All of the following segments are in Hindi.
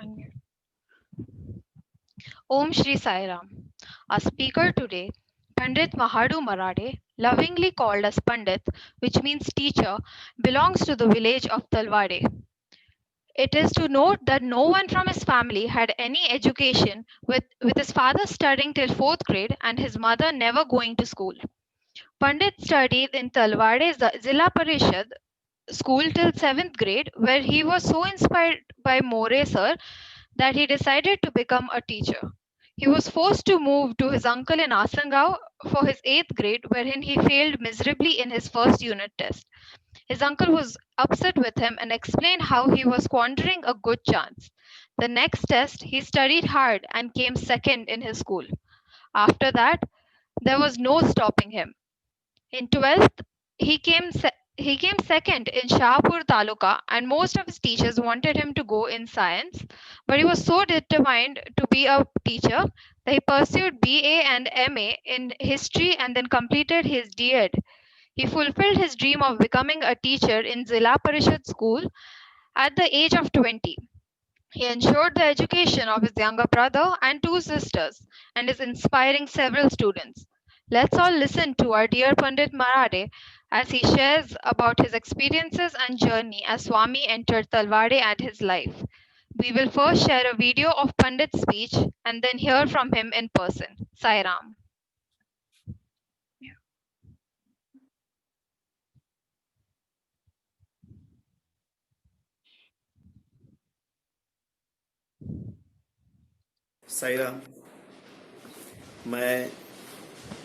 Unmute. Om Shri Sai Ram. Our speaker today, Pandit Mahadu Marade, lovingly called as Pandit, which means teacher, belongs to the village of Talwade. It is to note that no one from his family had any education, with his father studying till 4th grade and his mother never going to school. Pandit studied in Talwade Zilla Parishad school till 7th grade, where he was so inspired by More sir that he decided to become a teacher. He was forced to move to his uncle in Asangao for his 8th grade, wherein he failed miserably in his first unit test. His uncle was upset with him and explained how he was squandering a good chance. The next test, he studied hard and came second in his school. After that, there was no stopping him. In 12th, he came second in Shahpur Taluka, and most of his teachers wanted him to go in science, but he was so determined to be a teacher that he pursued BA and MA in history and then completed his D.Ed. He fulfilled his dream of becoming a teacher in Zilla Parishad school at the age of 20. He ensured the education of his younger brother and two sisters and is inspiring several students. Let's all listen to our dear Pandit Marade as he shares about his experiences and journey as Swami entered Talwade and his life. We will first share a video of Pandit's speech and then hear from him in person. Sai Ram. Sai Ram. मैं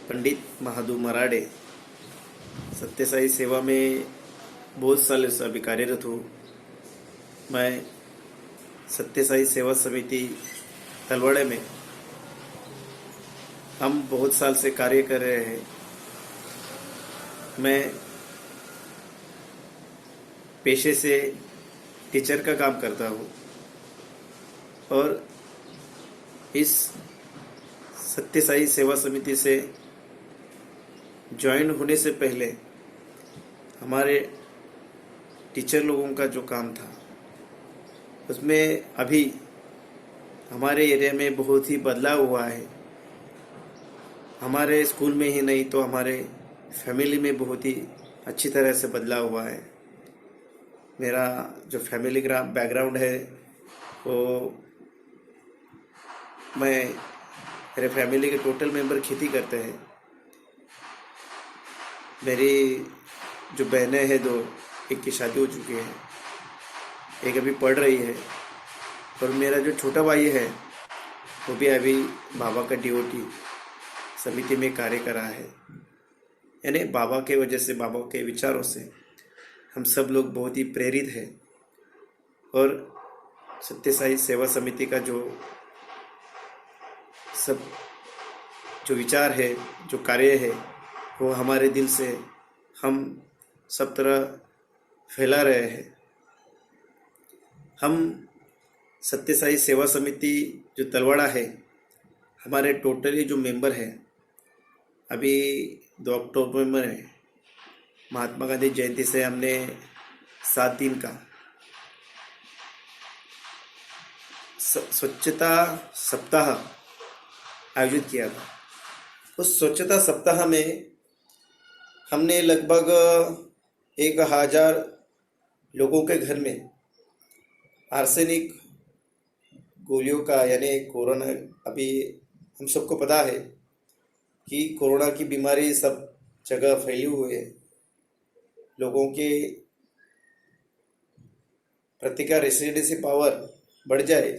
पंडित महादू मराडे सत्य साई सेवा में बहुत साल से अभी कार्यरत हूँ। मैं सत्य साई सेवा समिति तलवाड़े में हम बहुत साल से कार्य कर रहे हैं। मैं पेशे से टीचर का काम करता हूँ और इस सत्य साई सेवा समिति से ज्वाइन होने से पहले हमारे टीचर लोगों का जो काम था उसमें अभी हमारे एरिया में बहुत ही बदलाव हुआ है। हमारे स्कूल में ही नहीं तो हमारे फैमिली में बहुत ही अच्छी तरह से बदलाव हुआ है। मेरा जो फैमिली बैकग्राउंड है वो मेरे फैमिली के टोटल मेंबर खेती करते हैं। मेरी जो बहनें हैं दो, एक की शादी हो चुकी है, एक अभी पढ़ रही है और मेरा जो छोटा भाई है वो भी अभी बाबा का DOT समिति में कार्य कर रहा है। यानी बाबा के वजह से, बाबा के विचारों से हम सब लोग बहुत ही प्रेरित हैं और सत्य साई सेवा समिति का जो सब जो विचार है, जो कार्य है, वो हमारे दिल से हम सब तरह फैला रहे हैं। हम सत्य साई सेवा समिति जो तलवाड़ा है, हमारे टोटली जो मेंबर हैं अभी 2 अक्टूबर में महात्मा गांधी जयंती से हमने 7 दिन का स्वच्छता सप्ताह आयोजित किया था। उस स्वच्छता सप्ताह में हमने लगभग 1000 लोगों के घर में आर्सेनिक गोलियों का, यानी कोरोना, अभी हम सबको पता है कि कोरोना की बीमारी सब जगह फैली हुई है। लोगों की प्रतिकार रेसिस्टेंस पावर बढ़ जाए,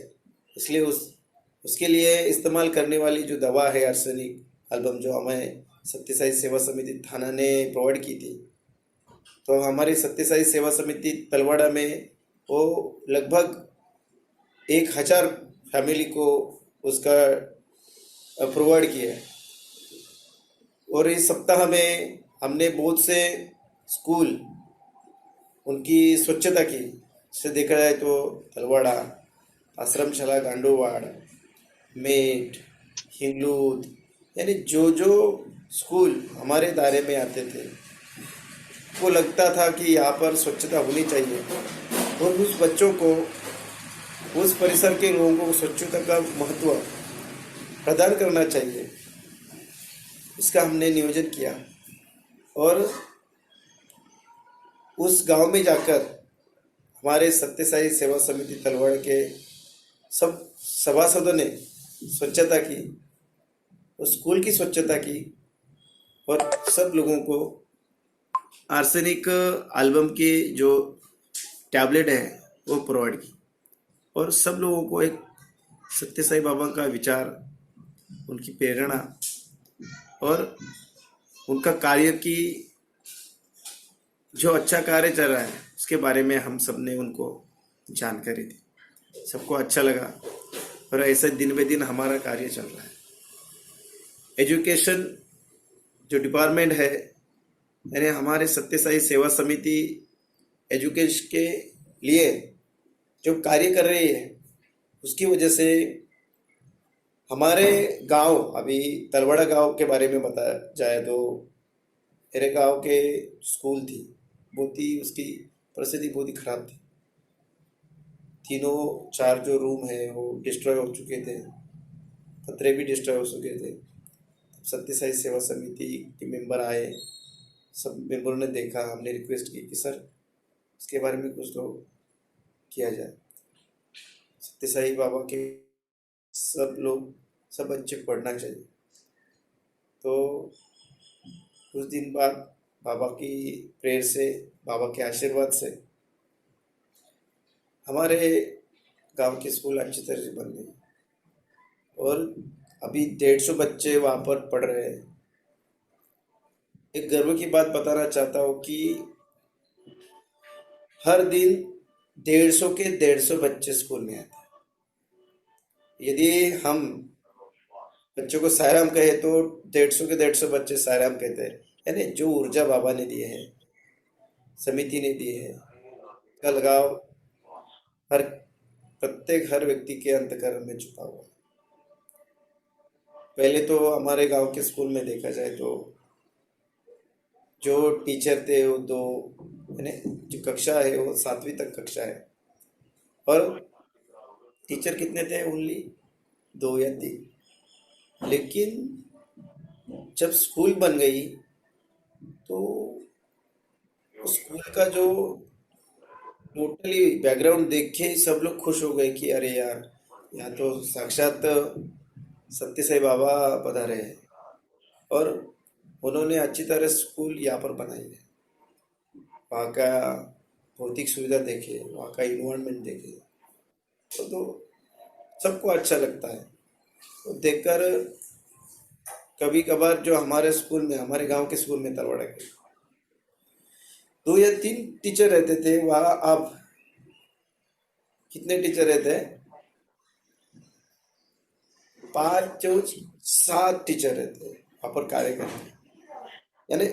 इसलिए उसके लिए इस्तेमाल करने वाली जो दवा है आर्सेनिक एल्बम, जो हमें सत्य साई सेवा समिति थाना ने प्रोवाइड की थी, तो हमारी सत्य साई सेवा समिति तलवाड़ा में वो लगभग 1000 फैमिली को उसका प्रोवाइड किया है। और इस सप्ताह में हमने बहुत से स्कूल उनकी स्वच्छता की से देखा जाए तो तलवाड़ा, आश्रमशाला गांडोवाड़, मेट, हिंगलूद, यानी जो जो स्कूल हमारे दायरे में आते थे वो लगता था कि यहाँ पर स्वच्छता होनी चाहिए और उस बच्चों को उस परिसर के लोगों को स्वच्छता का महत्व प्रदान करना चाहिए, इसका हमने नियोजन किया। और उस गांव में जाकर हमारे सत्यसाई सेवा समिति तलवाड़ के सब सभासदों ने स्वच्छता की, उस स्कूल की स्वच्छता की, और सब लोगों को आर्सेनिक एल्बम की जो टैबलेट है वो प्रोवाइड की, और सब लोगों को एक सत्य साई बाबा का विचार, उनकी प्रेरणा और उनका कार्य की जो अच्छा कार्य चल रहा है उसके बारे में हम सब ने उनको जानकारी दी। सबको अच्छा लगा, और ऐसे दिन ब दिन हमारा कार्य चल रहा है। एजुकेशन जो डिपार्टमेंट है, यानी हमारे सत्य साई सेवा समिति एजुकेशन के लिए जो कार्य कर रही है, उसकी वजह से हमारे गांव, अभी तलवाड़ा गांव के बारे में बताया जाए तो मेरे गांव के स्कूल थी, बहुत ही उसकी परिस्थिति बहुत ही खराब थी। तीनों चार जो रूम है वो डिस्ट्रॉय हो चुके थे, पतरे भी डिस्ट्रॉय हो चुके थे। सत्य साई सेवा समिति के मेंबर आए, सब मेंबरों ने देखा, हमने रिक्वेस्ट की कि सर इसके बारे में कुछ तो किया जाए। सत्य साई बाबा के सब लोग, सब बच्चे पढ़ना चाहिए। तो कुछ दिन बाद बाबा की प्रेयर से, बाबा के आशीर्वाद से हमारे गांव के स्कूल अच्छी तरह से बन गए, और अभी 150 बच्चे वहाँ पर पढ़ रहे हैं। एक गर्व की बात बताना चाहता हूँ कि हर दिन 150 के 150 बच्चे स्कूल में आते हैं। यदि हम बच्चों को सायराम कहे तो 150 के 150 बच्चे सायराम कहते हैं। यानी जो ऊर्जा बाबा ने दी है, समिति ने दी है, का लगाव हर प्रत्येक हर व्यक्ति के अंतःकरण में छुपा हुआ है। पहले तो हमारे गांव के स्कूल में देखा जाए तो जो टीचर थे वो दो, यानी जो कक्षा है वो 7वीं तक कक्षा है, और टीचर कितने थे? ओनली 2 या 3। लेकिन जब स्कूल बन गई तो स्कूल का जो टोटली बैकग्राउंड देख के सब लोग खुश हो गए कि अरे यार, यहाँ तो साक्षात सत्य साई बाबा पधारे हैं। और उन्होंने अच्छी तरह स्कूल यहाँ पर बनाई है। वहाँ का भौतिक सुविधा देखे, वहाँ का इन्वायरमेंट देखे, तो सबको अच्छा लगता है। तो देखकर कभी कभार जो हमारे स्कूल में, हमारे गांव के स्कूल में तलवाड़ा के 2 या 3 टीचर रहते थे, वहाँ अब कितने टीचर रहते हैं? 5 4 7 टीचर रहते हैं वहाँ पर कार्य करते हैं। यानी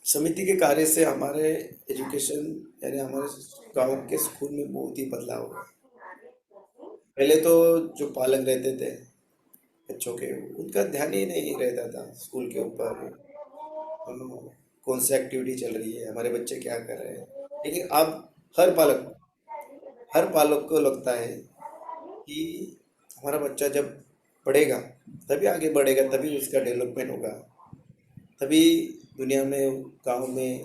समिति के कार्य से हमारे एजुकेशन, यानी हमारे गांव के स्कूल में बहुत ही बदलाव हुआ। पहले तो जो पालक रहते थे बच्चों के, उनका ध्यान ही नहीं रहता था स्कूल के ऊपर, कौन सी एक्टिविटी चल रही है, हमारे बच्चे क्या कर रहे हैं। लेकिन अब हर पालक को लगता है कि हमारा बच्चा जब पढ़ेगा तभी आगे बढ़ेगा, तभी उसका डेवलपमेंट होगा, तभी दुनिया में, गांव में,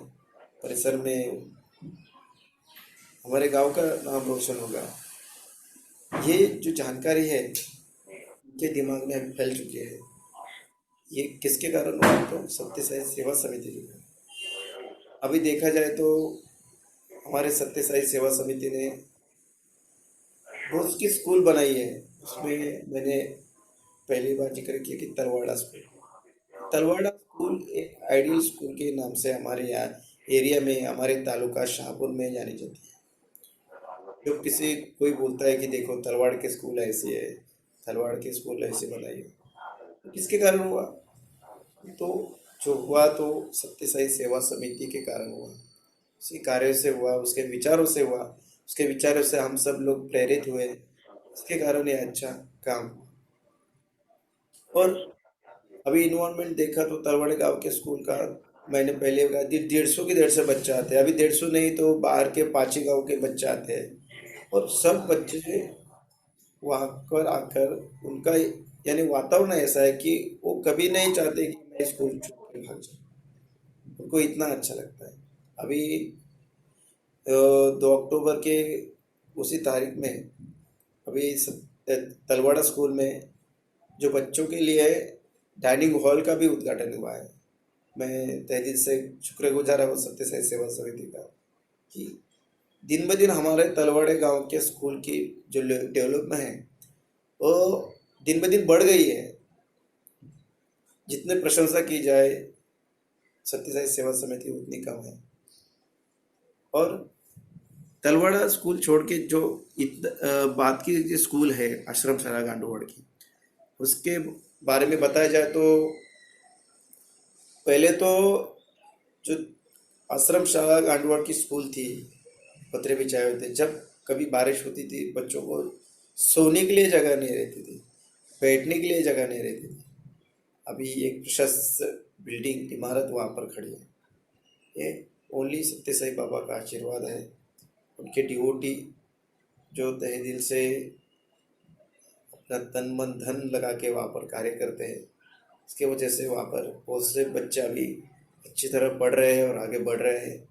परिसर में हमारे गांव का नाम रोशन होगा। ये जो जानकारी है उनके दिमाग में अभी फैल चुकी है। ये किसके कारण हुआ? तो सत्य साई सेवा समिति के कारण। अभी देखा जाए तो हमारे सत्य साई सेवा समिति ने बहुत सी स्कूल बनाई है। उसमें मैंने पहली बार जिक्र किया कि तलवाड़ा स्कूल। तलवाड़ा स्कूल एक आइडियल स्कूल के नाम से हमारे यहाँ एरिया में, हमारे तालुका शाहपुर में जानी जाती है। जो किसी कोई बोलता है कि देखो तलवाड़ के स्कूल ऐसे है, तलवाड़ के स्कूल ऐसे बनाई है, तो किसके कारण हुआ? तो जो हुआ तो सत्य साई सेवा समिति के कारण हुआ, उसके कार्य से हुआ, उसके विचारों से हुआ, उसके विचारों से हम सब लोग प्रेरित हुए, उसके कारण ये अच्छा काम हुआ। और अभी इन्वायरमेंट देखा तो तलवाड़े गांव के स्कूल का, मैंने पहले कहा 150 के 150 बच्चे आते हैं। अभी 150 नहीं तो बाहर के 5 गांव के बच्चे आते हैं। और सब बच्चे वहाँ पर आकर उनका यानी वातावरण ऐसा है कि वो कभी नहीं चाहते कि मैं स्कूल छोड़ के भाग जाऊँ। उनको इतना अच्छा लगता है। अभी 2 अक्टूबर के उसी तारीख में अभी तलवाड़ा स्कूल में जो बच्चों के लिए डाइनिंग हॉल का भी उद्घाटन हुआ है। मैं तहे दिल से शुक्रगुजार हूँ सत्य साई सेवा समिति का कि दिन ब दिन हमारे तलवाड़े गांव के स्कूल की जो डेवलपमेंट है वो दिन ब दिन बढ़ गई है। जितने प्रशंसा की जाए सत्य साई सेवा समिति उतनी कम है। और तलवाड़ा स्कूल छोड़ के जो बात की जो स्कूल है आश्रम शाला गांडूवाड़ की, उसके बारे में बताया जाए तो पहले तो जो आश्रम शाला गांडूवाड़ की स्कूल थी, पतरे बिछाए हुए थे। जब कभी बारिश होती थी बच्चों को सोने के लिए जगह नहीं रहती थी, बैठने के लिए जगह नहीं रहती थी। अभी एक प्रशस्त बिल्डिंग इमारत वहाँ पर खड़ी है। ये ओनली सत्य साई बाबा का आशीर्वाद है। उनके डिवोटी जो तहे दिल से अपना तन मन धन लगा के वहाँ पर कार्य करते हैं, इसके वजह से वहाँ पर बहुत से बच्चे अभी अच्छी तरह पढ़ रहे हैं और आगे बढ़ रहे हैं।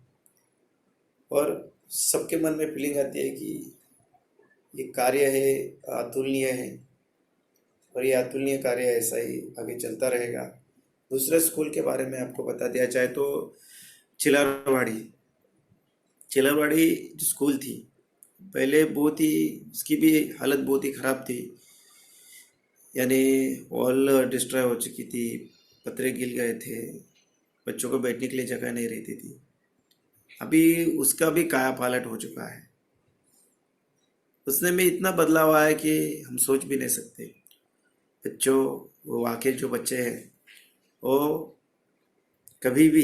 और सबके मन में फीलिंग आती है कि ये कार्य है अतुलनीय है और ये अतुलनीय कार्य ऐसा ही आगे चलता रहेगा। दूसरे स्कूल के बारे में आपको बता दिया जाए तो चिलारवाड़ी चिलारवाड़ी जो स्कूल थी पहले बहुत ही उसकी भी हालत बहुत ही ख़राब थी। यानी वॉल डिस्ट्रॉय हो चुकी थी, पतरे गिर गए थे, बच्चों को बैठने के लिए जगह नहीं रहती थी। अभी उसका भी कायापालट हो चुका है। उसने में इतना बदलाव आया कि हम सोच भी नहीं सकते। बच्चों वो वाकई जो बच्चे हैं वो कभी भी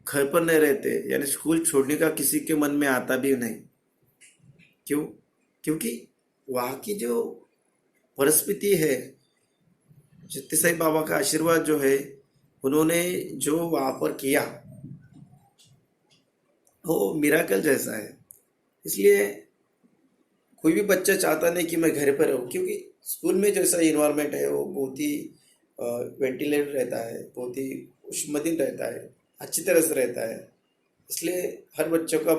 घर पर नहीं रहते, यानी स्कूल छोड़ने का किसी के मन में आता भी नहीं। क्यों? क्योंकि वहाँ की जो परिस्थिति है, सत्य साई बाबा का आशीर्वाद जो है, उन्होंने जो वहाँ पर किया वो मिराकल जैसा है। इसलिए कोई भी बच्चा चाहता नहीं कि मैं घर पर रहूँ, क्योंकि स्कूल में जैसा इन्वायरमेंट है वो बहुत ही वेंटिलेटेड रहता है, बहुत ही उष्मदिन रहता है, अच्छी तरह से रहता है। इसलिए हर बच्चों का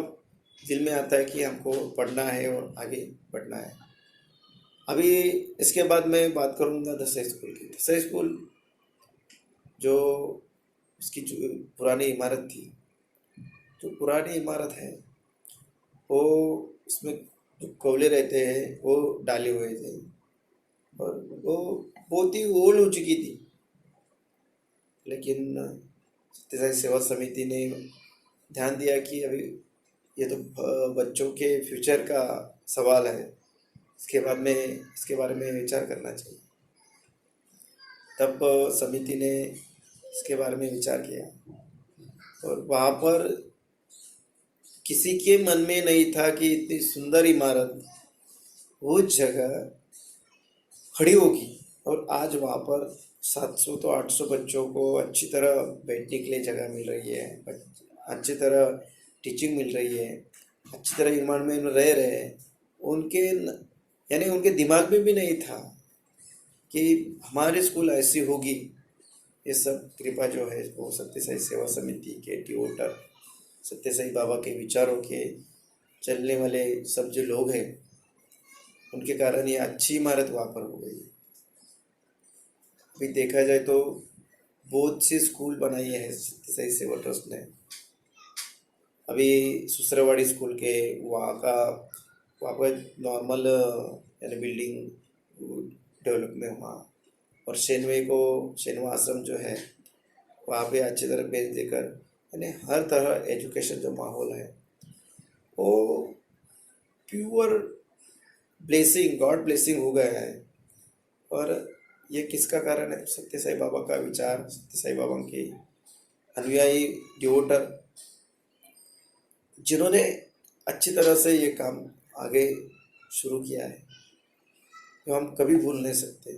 दिल में आता है कि हमको पढ़ना है और आगे बढ़ना है। अभी इसके बाद मैं बात करूँगा दसई स्कूल की। दसई स्कूल जो उसकी जो पुरानी इमारत थी, जो पुरानी इमारत है वो उसमें जो कोयले रहते हैं वो डाले हुए थे और वो बहुत ही ओल्ड हो चुकी थी। लेकिन सत्यसाई सेवा समिति ने ध्यान दिया कि अभी ये तो बच्चों के फ्यूचर का सवाल है, इसके बारे में विचार करना चाहिए। तब समिति ने इसके बारे में विचार किया और वहाँ पर किसी के मन में नहीं था कि इतनी सुंदर इमारत वो जगह खड़ी होगी और आज वहाँ पर 700 तो 800 बच्चों को अच्छी तरह बैठने के लिए जगह मिल रही है, अच्छी तरह टीचिंग मिल रही है, अच्छी तरह इन्वायरमेंट में रह रहे हैं। यानी उनके दिमाग में भी नहीं था कि हमारी स्कूल ऐसी होगी। ये सब कृपा जो है वो सत्य साई सेवा समिति के डिवोटर, सत्य साई बाबा के विचारों के चलने वाले सब जो लोग हैं उनके कारण ये अच्छी इमारत वहाँ पर हो गई। अभी देखा जाए तो बहुत सी स्कूल बनाई है सत्य साई सेवा ट्रस्ट ने। अभी सुसरावाड़ी स्कूल के वहाँ पर नॉर्मल यानी बिल्डिंग डेवलपमेंट हुआ और शेनवा आश्रम जो है वहाँ पे अच्छी तरह बेच देकर यानी हर तरह एजुकेशन जो माहौल है वो प्योर ब्लेसिंग, गॉड ब्लेसिंग हो गया है। और ये किसका कारण है? सत्य साई बाबा का विचार, सत्य साई बाबा के अनुयायी डिवोटर जिन्होंने अच्छी तरह से ये काम आगे शुरू किया है, जो हम कभी भूल नहीं सकते।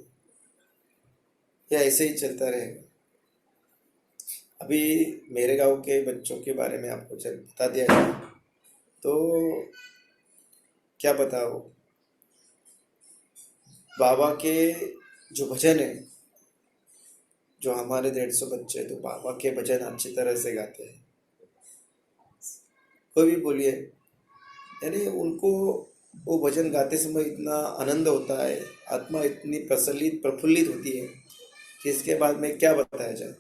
ये ऐसे ही चलता रहेगा। अभी मेरे गांव के बच्चों के बारे में आपको बता दिया जाए तो क्या बताओ, बाबा के जो भजन है, जो हमारे 150 बच्चे तो बाबा के भजन अच्छी तरह से गाते हैं। कोई भी बोलिए, यानी उनको वो भजन गाते समय इतना आनंद होता है, आत्मा इतनी प्रसन्नित प्रफुल्लित होती है कि इसके बाद में क्या बताया जाए।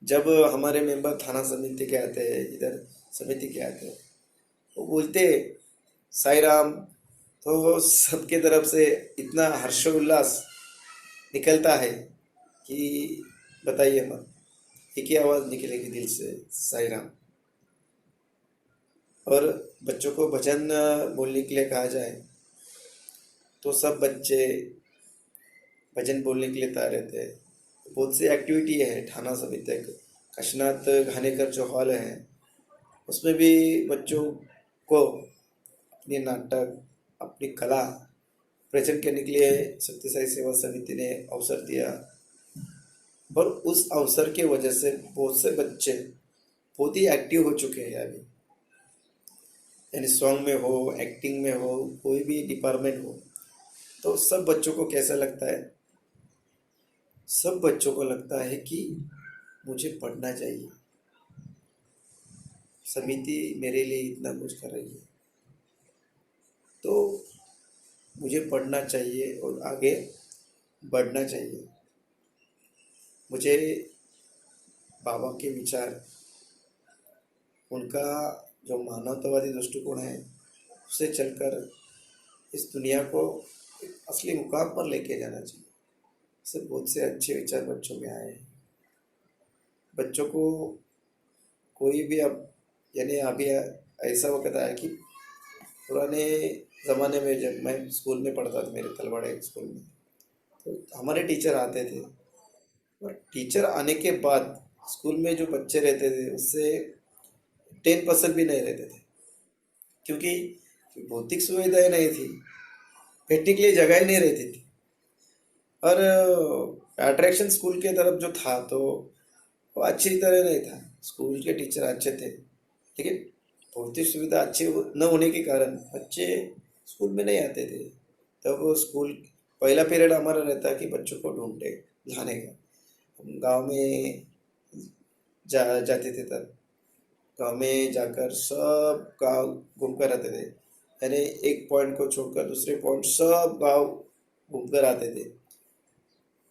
जब हमारे मेंबर थाना समिति के आते हैं, इधर समिति के आते हैं, वो बोलते साई राम, तो सबके तरफ से इतना हर्षोल्लास निकलता है कि बताइए मत। एक ही आवाज़ निकलेगी दिल से, साई राम। और बच्चों को भजन बोलने के लिए कहा जाए तो सब बच्चे भजन बोलने के लिए तैयार रहते हैं। बहुत सी एक्टिविटी है थाना समिति का। काशीनाथ घानेकर जो हॉल है, उसमें भी बच्चों को अपनी नाटक, अपनी कला प्रेजेंट करने के लिए सत्य साई सेवा समिति ने अवसर दिया। और उस अवसर के वजह से बहुत से बच्चे बहुत ही एक्टिव हो चुके हैं अभी, यानी सॉन्ग में हो, एक्टिंग में हो, कोई भी डिपार्टमेंट हो। तो सब बच्चों को कैसा लगता है, सब बच्चों को लगता है कि मुझे पढ़ना चाहिए, समिति मेरे लिए इतना कुछ कर रही है तो मुझे पढ़ना चाहिए और आगे बढ़ना चाहिए। मुझे बाबा के विचार, उनका जो मानवतावादी दृष्टिकोण है, उससे चलकर इस दुनिया को एक असली मुकाम पर लेके जाना चाहिए। इससे बहुत से अच्छे विचार बच्चों में आए हैं। बच्चों को कोई भी अब, यानी अभी ऐसा वक्त आया कि पुराने ज़माने में जब मैं स्कूल में पढ़ता था, मेरे तलवाड़े स्कूल में, तो हमारे टीचर आते थे। और टीचर आने के बाद स्कूल में जो बच्चे रहते थे उससे 10% भी नहीं रहते थे, क्योंकि भौतिक सुविधाएं नहीं थी, बैठने के लिए जगह ही नहीं रहती थी। और अट्रैक्शन स्कूल के तरफ जो था तो वो अच्छी तरह नहीं था। स्कूल के टीचर अच्छे थे, लेकिन भौतिक सुविधा अच्छी न होने के कारण बच्चे स्कूल में नहीं आते थे। तब वो स्कूल पहला पीरियड हमारा रहता कि बच्चों को ढूंढे लाने का। हम गांव में जाते थे। तब गांव में जाकर सब गांव घूम कर आते थे, यानी एक पॉइंट को छोड़कर दूसरे पॉइंट सब गांव घूम कर आते थे।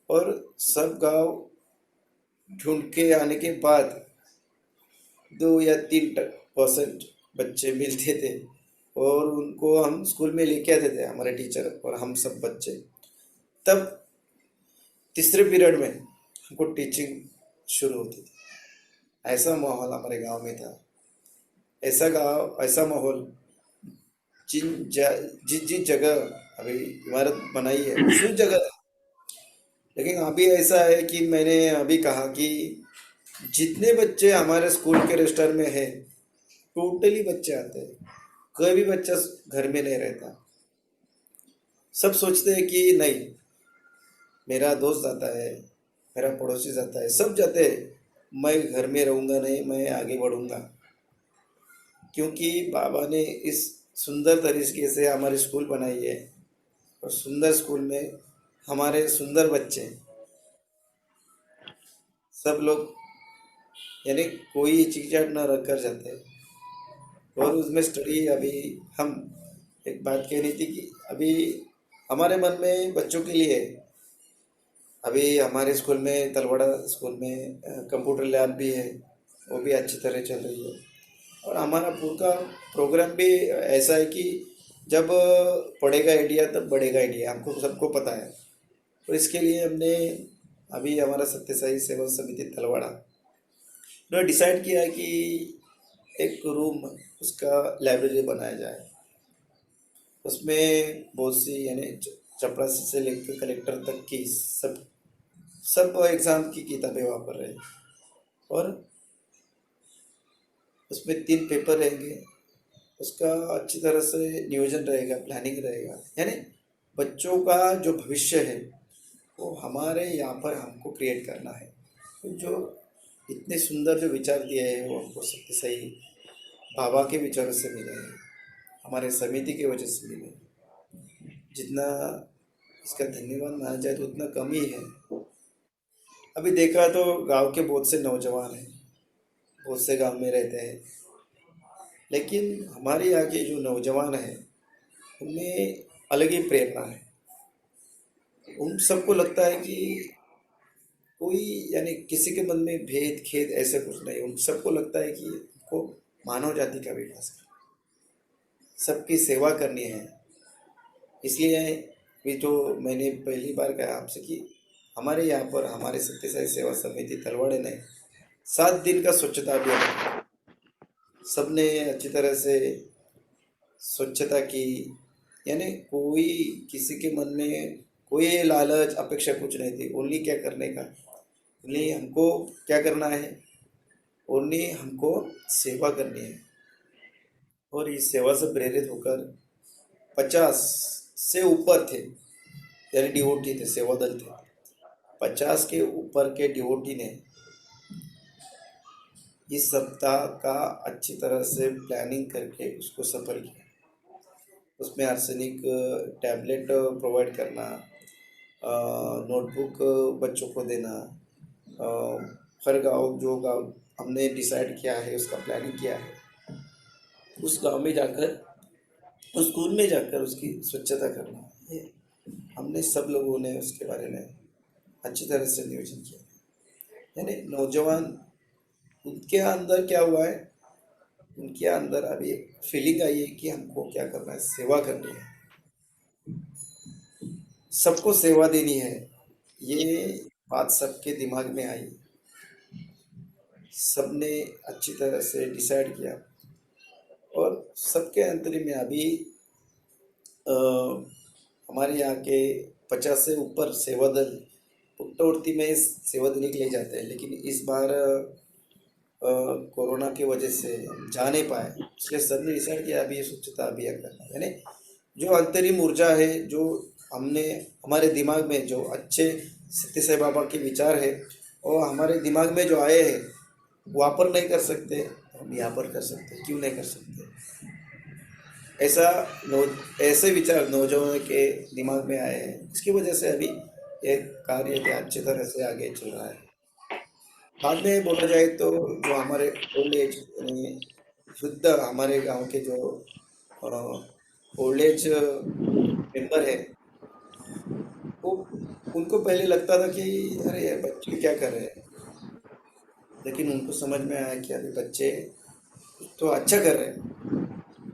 और सब गांव ढूंढ के आने के बाद 2 या 3% बच्चे मिलते थे और उनको हम स्कूल में लेके आते थे, हमारे टीचर और हम सब बच्चे। तब तीसरे पीरियड में हमको टीचिंग शुरू होती थी। ऐसा माहौल हमारे गांव में था, ऐसा गांव, ऐसा माहौल। जिस जिस जगह अभी इमारत बनाई है उस जगह था। लेकिन अभी ऐसा है कि मैंने अभी कहा कि जितने बच्चे हमारे स्कूल के रजिस्टर में है, टोटली बच्चे आते हैं। कोई भी बच्चा घर में नहीं रहता। सब सोचते हैं कि नहीं, मेरा दोस्त जाता है, मेरा पड़ोसी जाता है, सब जाते हैं, मैं घर में रहूँगा नहीं, मैं आगे बढ़ूँगा। क्योंकि बाबा ने इस सुंदर तरीके से हमारी स्कूल बनाई है। और सुंदर स्कूल में हमारे सुंदर बच्चे सब लोग, यानी कोई चिकचाट न रख कर जाते हैं। और उसमें स्टडी अभी हम एक बात कहनी थी कि अभी हमारे मन में बच्चों के लिए अभी हमारे स्कूल में, तलवाड़ा स्कूल में कंप्यूटर लैब भी है, वो भी अच्छी तरह चल रही है। और हमारा पूरा प्रोग्राम भी ऐसा है कि जब पढ़ेगा इंडिया तब बढ़ेगा इंडिया, हमको सबको पता है। तो इसके लिए हमने अभी हमारा सत्य साई सेवा समिति तलवाड़ा ने डिसाइड किया है कि एक रूम उसका लाइब्रेरी बनाया जाए। उसमें बहुत सी, यानी चपरासी से लेकर कलेक्टर तक की सब सब एग्ज़ाम की किताबें वहाँ पर रहें। और उसमें 3 पेपर रहेंगे, उसका अच्छी तरह से नियोजन रहेगा, प्लानिंग रहेगा। यानी बच्चों का जो भविष्य है वो हमारे यहाँ पर हमको क्रिएट करना है। तो जो इतने सुंदर जो विचार दिए हैं वो हमको सत्य सही बाबा के विचारों से मिले हैं, हमारे समिति की वजह से मिले हैं। जितना इसका धन्यवाद माना जाए तो उतना कम ही है। अभी देखा तो गांव के बहुत से नौजवान हैं, बहुत से गांव में रहते हैं, लेकिन हमारे यहाँ के जो नौजवान हैं उनमें अलग ही प्रेरणा है। उन सबको लगता है कि कोई, यानी किसी के मन में भेद खेद ऐसा कुछ नहीं। उन सबको लगता है कि हमको मानव जाति का विकास करना, सबकी सेवा करनी है। इसलिए भी तो मैंने पहली बार कहा आपसे कि हमारे यहाँ पर हमारे सत्यसाई सेवा समिति तलवाड़े ने 7 दिन का स्वच्छता अभियान रखा। सबने अच्छी तरह से स्वच्छता की, यानी कोई किसी के मन में कोई लालच अपेक्षा कुछ नहीं थी। ओनली क्या करने का, ओनली हमको क्या करना है, ओनली हमको सेवा करनी है। और इस सेवा से प्रेरित होकर 50 से ऊपर थे, यानी डिवोटी थे, सेवा दल थे। 50 के ऊपर के डिवोटी ने इस सप्ताह का अच्छी तरह से प्लानिंग करके उसको सफल किया। उसमें आर्सेनिक टैबलेट प्रोवाइड करना, नोटबुक बच्चों को देना, अ, हर गांव, जो गांव हमने डिसाइड किया है उसका प्लानिंग किया है, उस गांव में जाकर, उस स्कूल में जाकर उसकी स्वच्छता करना। ये हमने सब लोगों ने उसके बारे में अच्छी तरह से नियोजन किया। यानी नौजवान, उनके अंदर क्या हुआ है, उनके अंदर अभी फीलिंग आई है कि हमको क्या करना है, सेवा करनी है, सबको सेवा देनी है। ये बात सबके दिमाग में आई, सबने अच्छी तरह से डिसाइड किया। और सबके अंतरिम में अभी अ, हमारे यहाँ के 50 से ऊपर सेवा दल पुट्टवर्ती में सेवा देने के लिए जाते हैं, लेकिन इस बार कोरोना की वजह से हम जा नहीं पाए। इसलिए सर ने डिसाइड किया अभी ये स्वच्छता अभियान करना है। यानी जो अंतरिम ऊर्जा है, जो हमने हमारे दिमाग में जो अच्छे सत्य साई बाबा के विचार है और हमारे दिमाग में जो आए हैं, वहाँ पर नहीं कर सकते तो हम यहाँ पर कर सकते हैं, क्यों नहीं कर सकते। ऐसा नौ ऐसे विचार नौजवानों के दिमाग में आए हैं, इसकी वजह से अभी एक कार्य के अच्छी तरह से आगे चल रहा है। बाद में बोला जाए तो जो हमारे ओल्ड एज, यानी वृद्ध हमारे गांव के जो ओल्ड एज मेंबर है, वो, उनको पहले लगता था कि अरे यार बच्चे क्या कर रहे हैं, लेकिन उनको समझ में आया कि अरे बच्चे तो अच्छा कर रहे हैं,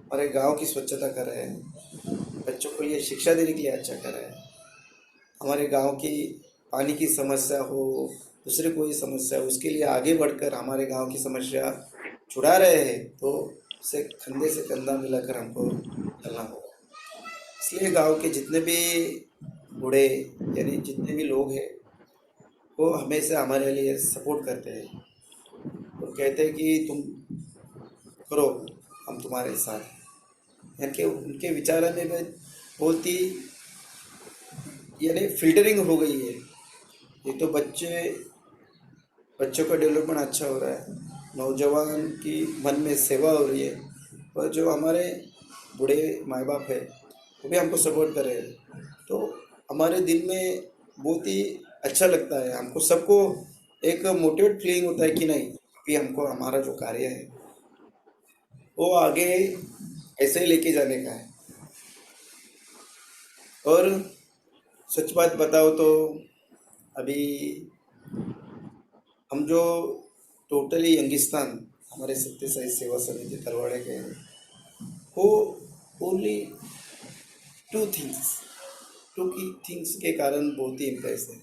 हमारे गांव की स्वच्छता कर रहे हैं, बच्चों को ये शिक्षा देने के लिए अच्छा कर रहे हैं। हमारे गांव की पानी की समस्या हो, दूसरे कोई समस्या हो, उसके लिए आगे बढ़कर हमारे गांव की समस्या छुड़ा रहे हैं, तो उसे कंधे से कंधा मिलाकर हमको चलना होगा। इसलिए गांव के जितने भी बूढ़े, यानी जितने भी लोग हैं, वो हमेशा हमारे लिए सपोर्ट करते हैं और कहते हैं कि तुम करो, हम तुम्हारे साथ हैं। यानी कि उनके विचार में भी बहुत ही, यानी फिल्टरिंग हो गई है। ये तो बच्चों का डेवलपमेंट अच्छा हो रहा है, नौजवान की मन में सेवा हो रही है, और जो हमारे बूढ़े माँ बाप है वो भी हमको सपोर्ट कर रहे हैं। तो हमारे दिल में बहुत ही अच्छा लगता है, हमको सबको एक मोटिवेट फीलिंग होता है कि नहीं, कि हमको हमारा जो कार्य है वो आगे ऐसे ही लेके जाने का है। और सच बात बताओ तो अभी हम जो टोटली यंगिस्तान हमारे सत्य साई सेवा समिति तलवाड़े के हैं, वो ओनली टू थिंग्स, टू की थिंग्स के कारण बहुत ही इम्प्रेस है।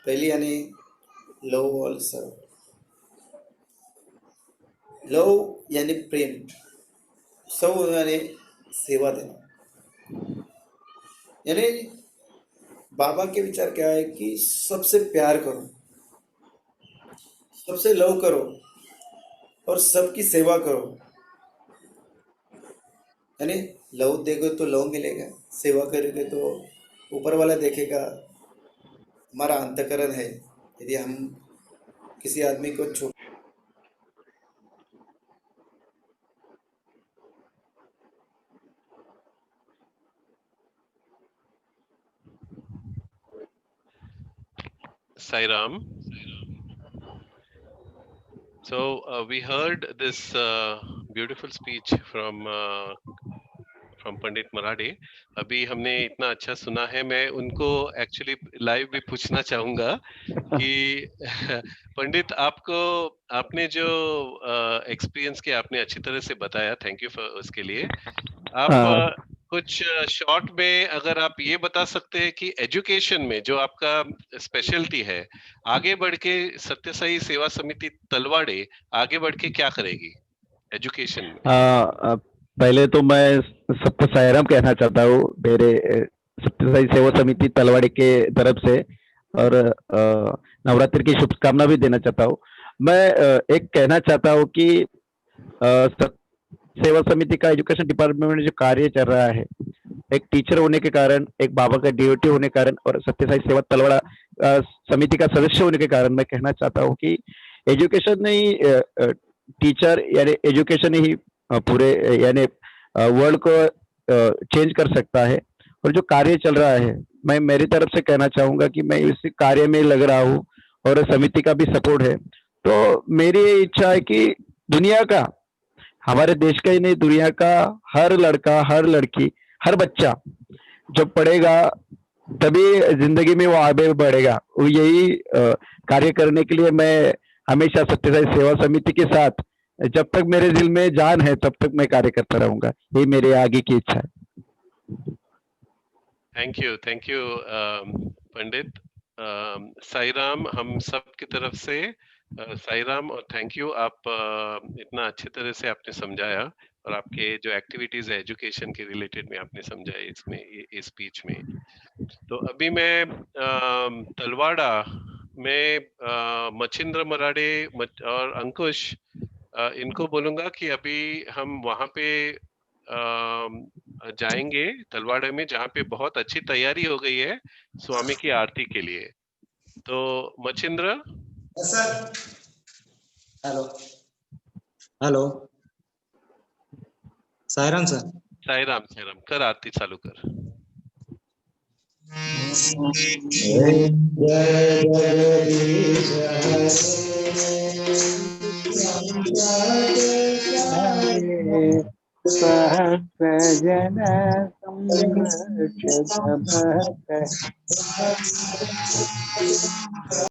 पहली यानी लव ऑल सर्व, लव यानी प्रेम, सर्व यानी सेवा देना। यानी बाबा के विचार क्या है कि सबसे प्यार करो, सबसे लव करो और सबकी सेवा करो। यानी लव देगे तो लव मिलेगा, सेवा करोगे तो ऊपर वाला देखेगा। हमारा अंतकरण है, यदि हम किसी आदमी को Sai Ram. So we heard this beautiful speech from पंडित मराठे. अभी हमने इतना अच्छा सुना है, मैं उनको एक्चुअली लाइव भी पूछना चाहूंगा कि पंडित आपने जो एक्सपीरियंस किया आपने अच्छी तरह से बताया, थैंक यू फॉर उसके लिए. आप कुछ शॉर्ट में अगर आप ये बता सकते हैं कि एजुकेशन में जो आपका स्पेशलिटी है, आगे बढ़ के सत्य साई सेवा समिति तलवाड़े आगे बढ़ के क्या करेगी एजुकेशन में? पहले तो मैं सबको सायराम कहना चाहता हूँ मेरे सत्य साई सेवा समिति तलवाड़ी के तरफ से, और नवरात्रि की शुभकामना भी देना चाहता हूँ. मैं एक कहना चाहता हूँ कि सेवा समिति का एजुकेशन डिपार्टमेंट में जो कार्य चल रहा है, एक टीचर होने के कारण, एक बाबा का ड्यूटी होने के कारण और सत्य साई सेवा तलवाड़ा समिति का सदस्य होने के कारण मैं कहना चाहता हूँ कि एजुकेशन नहीं, टीचर यानी एजुकेशन ही पूरे यानी वर्ल्ड को चेंज कर सकता है. और जो कार्य चल रहा है, मैं मेरी तरफ से कहना चाहूंगा कि मैं इस कार्य में लग रहा हूँ और समिति का भी सपोर्ट है. तो मेरी इच्छा है कि दुनिया का, हमारे देश का ही नहीं, दुनिया का हर लड़का, हर लड़की, हर बच्चा जब पढ़ेगा तभी जिंदगी में वो आगे बढ़ेगा. वो यही कार्य करने के लिए मैं हमेशा सत्य साई सेवा समिति के साथ, जब तक मेरे दिल में जान है तब तक मैं कार्य करता रहूंगा. ये मेरे आगे की इच्छा है. थैंक यू पंडित. साई राम हम सब की तरफ से साई राम और थैंक यू. आप इतना अच्छे तरह से आपने समझाया और आपके जो एक्टिविटीज है एजुकेशन के रिलेटेड में आपने समझाया इसमें इस स्पीच में. तो अभी मैं तलवाड़ा में मच्छिंद्र मराठे और अंकुश इनको बोलूंगा कि अभी हम वहां पे जाएंगे तलवाड़े में, जहाँ पे बहुत अच्छी तैयारी हो गई है स्वामी की आरती के लिए. तो Machhindra. Sir. Hello hello. Sairam sir. Sairam कर आरती चालू कर. सहस्रजन संरक्षक भक्त